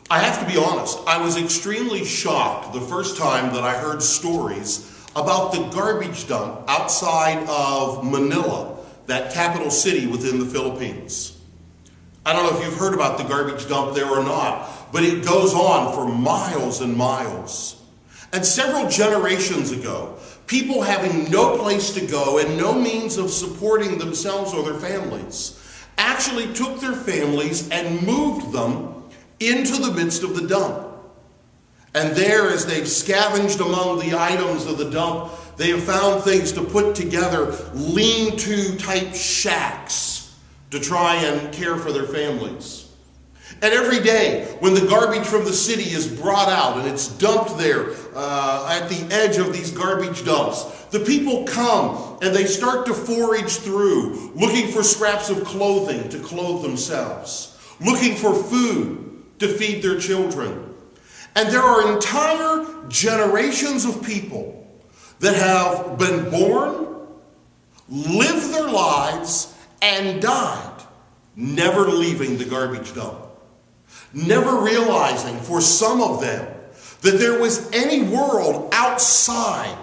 I have to be honest, I was extremely shocked the first time that I heard stories about the garbage dump outside of Manila, that capital city within the Philippines. I don't know if you've heard about the garbage dump there or not, but it goes on for miles and miles. And several generations ago, people having no place to go and no means of supporting themselves or their families actually took their families and moved them into the midst of the dump. And there, as they've scavenged among the items of the dump, they have found things to put together, lean-to type shacks to try and care for their families. And every day, when the garbage from the city is brought out and it's dumped there at the edge of these garbage dumps, the people come and they start to forage through, looking for scraps of clothing to clothe themselves, looking for food to feed their children. And there are entire generations of people that have been born, lived their lives, and died, never leaving the garbage dump. Never realizing, for some of them, that there was any world outside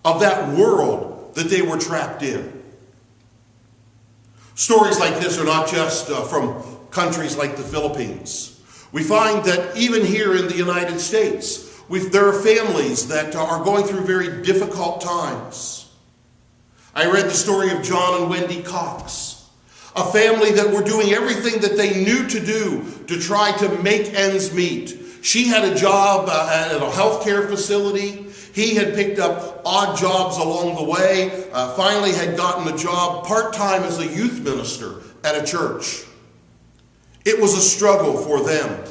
of that world that they were trapped in. Stories like this are not just from countries like the Philippines. We find that even here in the United States, there are families that are going through very difficult times. I read the story of John and Wendy Cox, a family that were doing everything that they knew to do to try to make ends meet. She had a job at a healthcare facility. He had picked up odd jobs along the way, finally had gotten a job part-time as a youth minister at a church. It was a struggle for them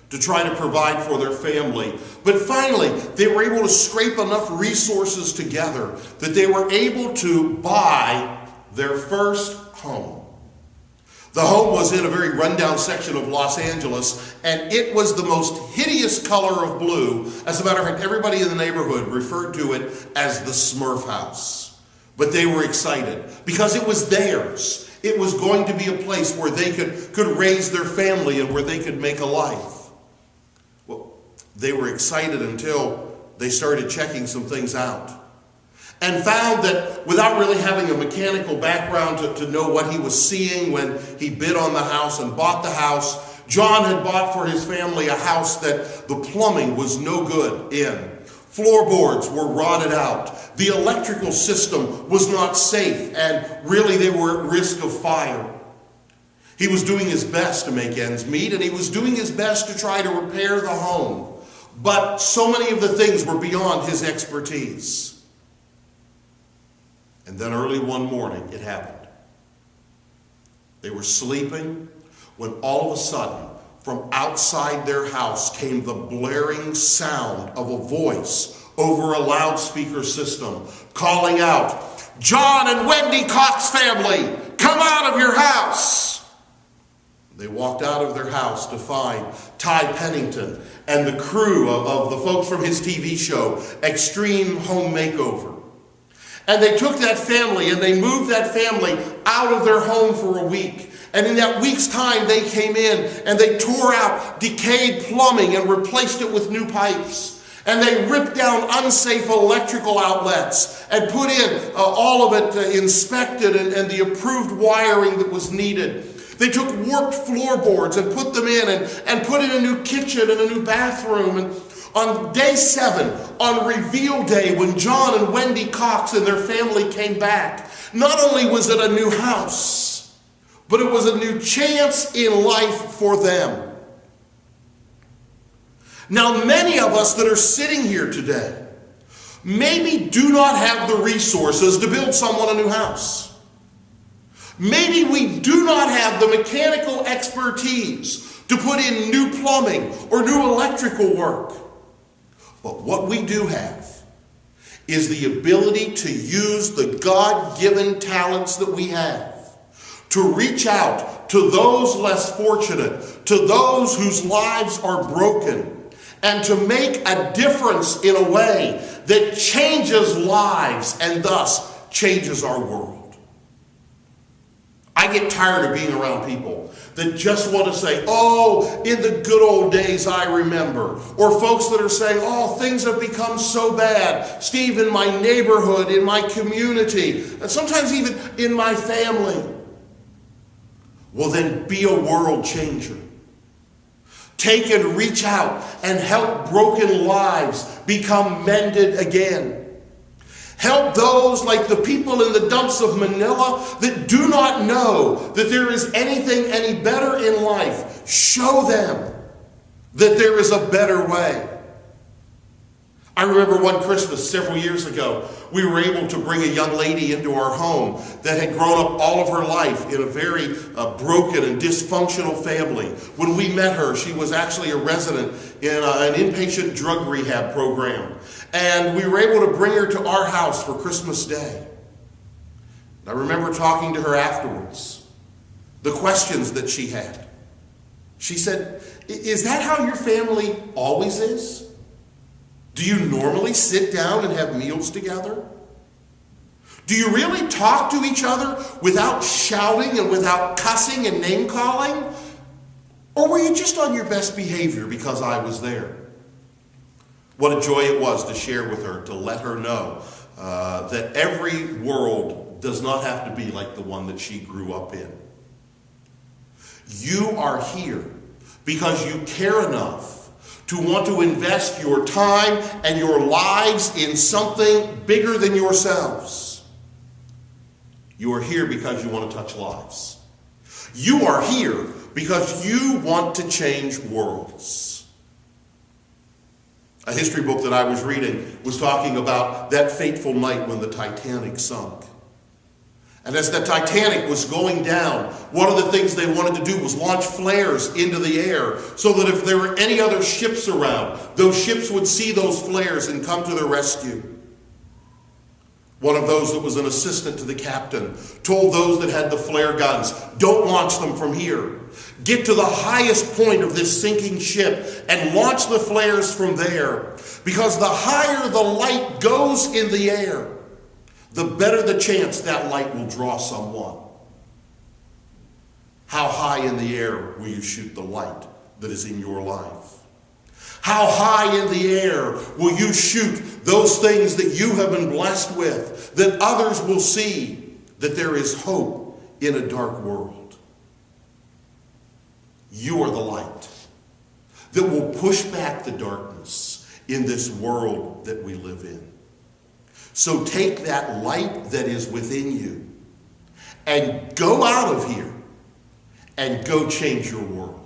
to try to provide for their family. But finally, they were able to scrape enough resources together that they were able to buy their first home. The home was in a very rundown section of Los Angeles, and it was the most hideous color of blue. As a matter of fact, everybody in the neighborhood referred to it as the Smurf house. But they were excited because it was theirs. It was going to be a place where they could raise their family and where they could make a life. Well, they were excited until they started checking some things out and found that without really having a mechanical background to know what he was seeing when he bid on the house and bought the house, John had bought for his family a house that the plumbing was no good in. Floorboards were rotted out. The electrical system was not safe, and really they were at risk of fire. He was doing his best to make ends meet, and he was doing his best to try to repair the home. But so many of the things were beyond his expertise. And then early one morning, it happened. They were sleeping when all of a sudden, from outside their house came the blaring sound of a voice over a loudspeaker system calling out, "John and Wendy Cox family, come out of your house!" They walked out of their house to find Ty Pennington and the crew of the folks from his TV show, Extreme Home Makeover. And they took that family and they moved that family out of their home for a week. And in that week's time, they came in and they tore out decayed plumbing and replaced it with new pipes. And they ripped down unsafe electrical outlets and put in all of it inspected and the approved wiring that was needed. They took warped floorboards and put them in and put in a new kitchen and a new bathroom. And on day 7, on reveal day, when John and Wendy Cox and their family came back, not only was it a new house, but it was a new chance in life for them. Now, many of us that are sitting here today maybe do not have the resources to build someone a new house. Maybe we do not have the mechanical expertise to put in new plumbing or new electrical work. But what we do have is the ability to use the God-given talents that we have to reach out to those less fortunate, to those whose lives are broken, and to make a difference in a way that changes lives and thus changes our world. I get tired of being around people that just want to say, oh, in the good old days I remember. Or folks that are saying, oh, things have become so bad. Steve, in my neighborhood, in my community, and sometimes even in my family. Well, then be a world changer. Take and reach out and help broken lives become mended again. Help those like the people in the dumps of Manila that do not know that there is anything any better in life. Show them that there is a better way. I remember one Christmas several years ago, we were able to bring a young lady into our home that had grown up all of her life in a very broken and dysfunctional family. When we met her, she was actually a resident in an inpatient drug rehab program. And we were able to bring her to our house for Christmas Day. And I remember talking to her afterwards, the questions that she had. She said, is that how your family always is? Do you normally sit down and have meals together? Do you really talk to each other without shouting and without cussing and name-calling? Or were you just on your best behavior because I was there? What a joy it was to share with her, to let her know that every world does not have to be like the one that she grew up in. You are here because you care enough to want to invest your time and your lives in something bigger than yourselves. You are here because you want to touch lives. You are here because you want to change worlds. A history book that I was reading was talking about that fateful night when the Titanic sunk. And as the Titanic was going down, one of the things they wanted to do was launch flares into the air so that if there were any other ships around, those ships would see those flares and come to their rescue. One of those that was an assistant to the captain told those that had the flare guns, don't launch them from here. Get to the highest point of this sinking ship and launch the flares from there. Because the higher the light goes in the air, the better the chance that light will draw someone. How high in the air will you shoot the light that is in your life? How high in the air will you shoot those things that you have been blessed with, that others will see that there is hope in a dark world? You are the light that will push back the darkness in this world that we live in. So take that light that is within you and go out of here and go change your world.